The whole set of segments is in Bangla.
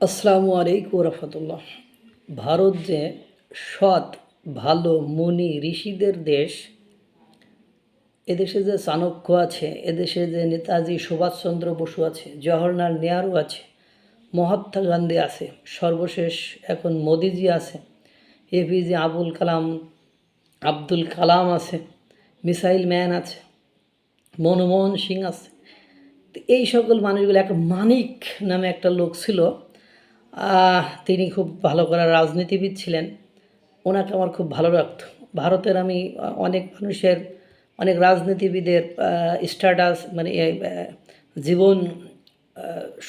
আসসালামু আলাইকুম রহমতুল্লাহ। ভারত যে সৎ ভালো মুনি ঋষিদের দেশ, এদেশে যে চাণক্য আছে, এদেশে যে নেতাজি সুভাষচন্দ্র বসু আছে, জওহরলাল নেহরু আছে, মহাত্মা গান্ধী আছে, সর্বশেষ এখন মোদিজি আছে, এপিজে আব্দুল কালাম আছে, মিসাইল ম্যান আছে, মনমোহন সিং আছে। তো এই সকল মানুষগুলো, এক মানিক নামে একটা লোক ছিল, তিনি খুব ভালো করা রাজনীতিবিদ ছিলেন। ওনাকে আমার খুব ভালো লাগতো। ভারতের আমি অনেক মানুষের, অনেক রাজনীতিবিদের স্ট্যাটাস মানে জীবন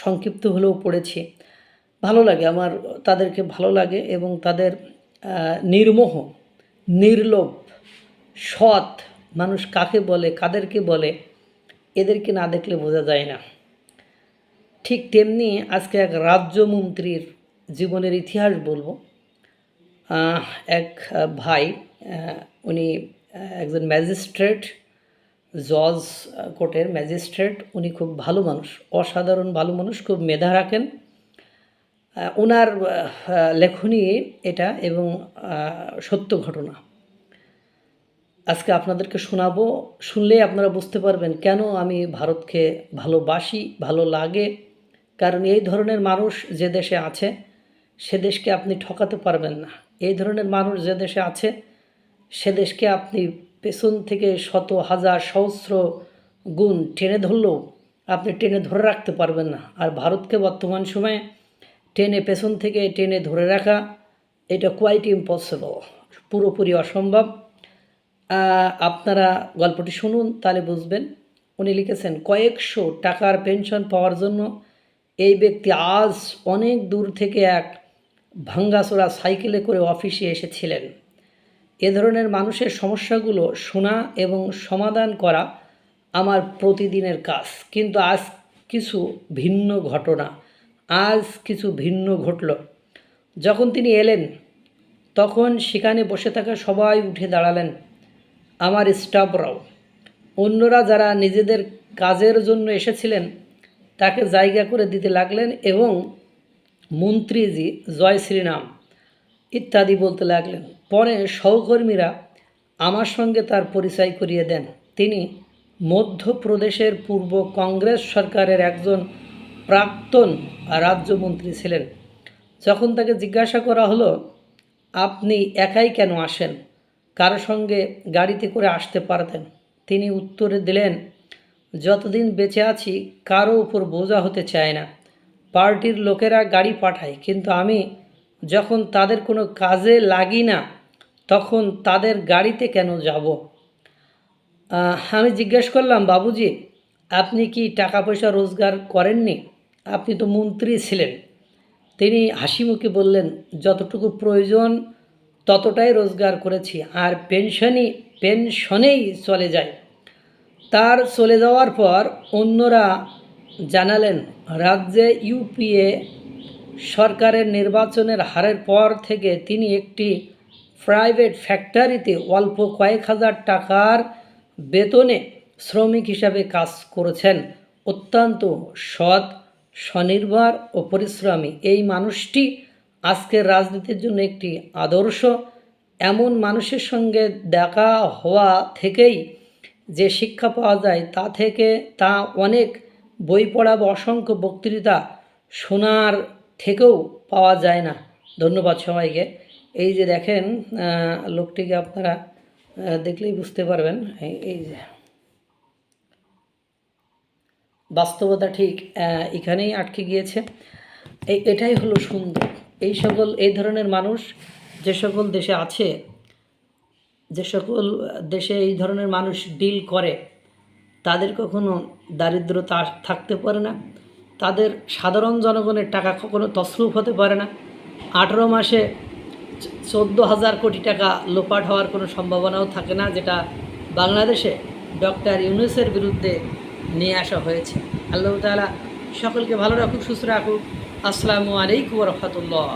সংক্ষিপ্ত হলেও পড়েছি। ভালো লাগে আমার, তাদেরকে ভালো লাগে এবং তাদের নির্মোহ, নির্লোভ, সৎ মানুষ কাকে বলে, কাদেরকে বলে, এদেরকে না দেখলে বোঝা যায় না। ঠিক তেমনি আজকে এক রাজ্যমন্ত্রীর জীবনের ইতিহাস বলবো। এক ভাই, উনি একজন ম্যাজিস্ট্রেট, জজ কোর্টের ম্যাজিস্ট্রেট। উনি খুব ভালো মানুষ, অসাধারণ ভালো মানুষ, খুব মেধা রাখেন। ওনার লেখনী এটা এবং সত্য ঘটনা আজকে আপনাদেরকে শোনাবো। শুনলেই আপনারা বুঝতে পারবেন কেন আমি ভারতকে ভালোবাসি, ভালো লাগে। কারণ এই ধরনের মানুষ যে দেশে আছে সে দেশকে আপনি ঠকাতে পারবেন না। এই ধরনের মানুষ যে দেশে আছে সে দেশকে আপনি পেছন থেকে শত হাজার সহস্র গুণ টেনে ধরলেও আপনি টেনে ধরে রাখতে পারবেন না। আর ভারতকে বর্তমান সময়ে পেছন থেকে টেনে ধরে রাখা, এটা কোয়াইট ইম্পসিবল, পুরোপুরি অসম্ভব। আপনারা গল্পটি শুনুন, তাহলে বুঝবেন। উনি লিখেছেন, কয়েকশো টাকার পেনশন পাওয়ার জন্য এই ব্যক্তি আজ অনেক দূর থেকে এক ভাঙ্গাচোরা সাইকেলে করে অফিসে এসেছিলেন। এ ধরনের মানুষের সমস্যাগুলো শোনা এবং সমাধান করা আমার প্রতিদিনের কাজ। কিন্তু আজ কিছু ভিন্ন ঘটল। যখন তিনি এলেন তখন সেখানে বসে থাকা সবাই উঠে দাঁড়ালেন, আমার স্টাফরাও। অন্যরা যারা নিজেদের কাজের জন্য এসেছিলেন তাকে জায়গা করে দিতে লাগলেন এবং মন্ত্রীজি জয় শ্রীরাম ইত্যাদি বলতে লাগলেন। পরে সহকর্মীরা আমার সঙ্গে তার পরিচয় করিয়ে দেন। তিনি মধ্যপ্রদেশের পূর্ব কংগ্রেস সরকারের একজন প্রাক্তন রাজ্যমন্ত্রী ছিলেন। যখন তাকে জিজ্ঞাসা করা হলো, আপনি একাই কেন আসেন, কারো সঙ্গে গাড়িতে করে আসতে পারতেন? তিনি উত্তরে দিলেন, যতদিন বেঁচে আছি কারো উপর বোঝা হতে চায় না। পার্টির লোকেরা গাড়ি পাঠায়, কিন্তু আমি যখন তাদের কোনো কাজে লাগি না তখন তাদের গাড়িতে কেন যাব? আমি জিজ্ঞেস করলাম, বাবুজি, আপনি কি টাকা পয়সা রোজগার করেননি? আপনি তো মন্ত্রী ছিলেন। তিনি হাসিমুখে বললেন, যতটুকু প্রয়োজন ততটাই রোজগার করেছি, আর পেনশনেই চলে যায়। তার চলে যাওয়ার পর অন্যরা জানালেন, রাজ্যে ইউপিএ সরকারের নির্বাচনের হারের পর থেকে তিনি একটি প্রাইভেট ফ্যাক্টরিতে অল্প কয়েক হাজার টাকার বেতনে শ্রমিক হিসাবে কাজ করেছেন। অত্যন্ত সৎ, স্বনির্ভর ও পরিশ্রমী এই মানুষটি আজকের রাজনীতির জন্য একটি আদর্শ। এমন মানুষের সঙ্গে দেখা হওয়া থেকেই যে শিক্ষা পাওয়া যায় তা অনেক বই পড়া বা অসংখ্য বক্তৃতা শোনার থেকেও পাওয়া যায় না। ধন্যবাদ সবাইকে। এই যে দেখেন, লোকটিকে আপনারা দেখলেই বুঝতে পারবেন। এই যে বাস্তবতা ঠিক এখানেই আটকে গিয়েছে। এটাই হলো সুন্দর। এই ধরনের মানুষ যে সকল দেশে আছে, যে সকল দেশে এই ধরনের মানুষ ডিল করে, তাদের কখনো দারিদ্রতা থাকতে পারে না। তাদের সাধারণ জনগণের টাকা কখনো তছরূপ হতে পারে না। 18 মাসে 14,000 কোটি টাকা লোপাট হওয়ার কোনো সম্ভাবনাও থাকে না, যেটা বাংলাদেশে ডক্টর ইউনূসের বিরুদ্ধে নিয়ে আসা হয়েছে। আল্লাহ তাআলা সকলকে ভালো রাখুক, সুস্থ রাখুক। আসসালামু আলাইকুম ওয়া রাহমাতুল্লাহ।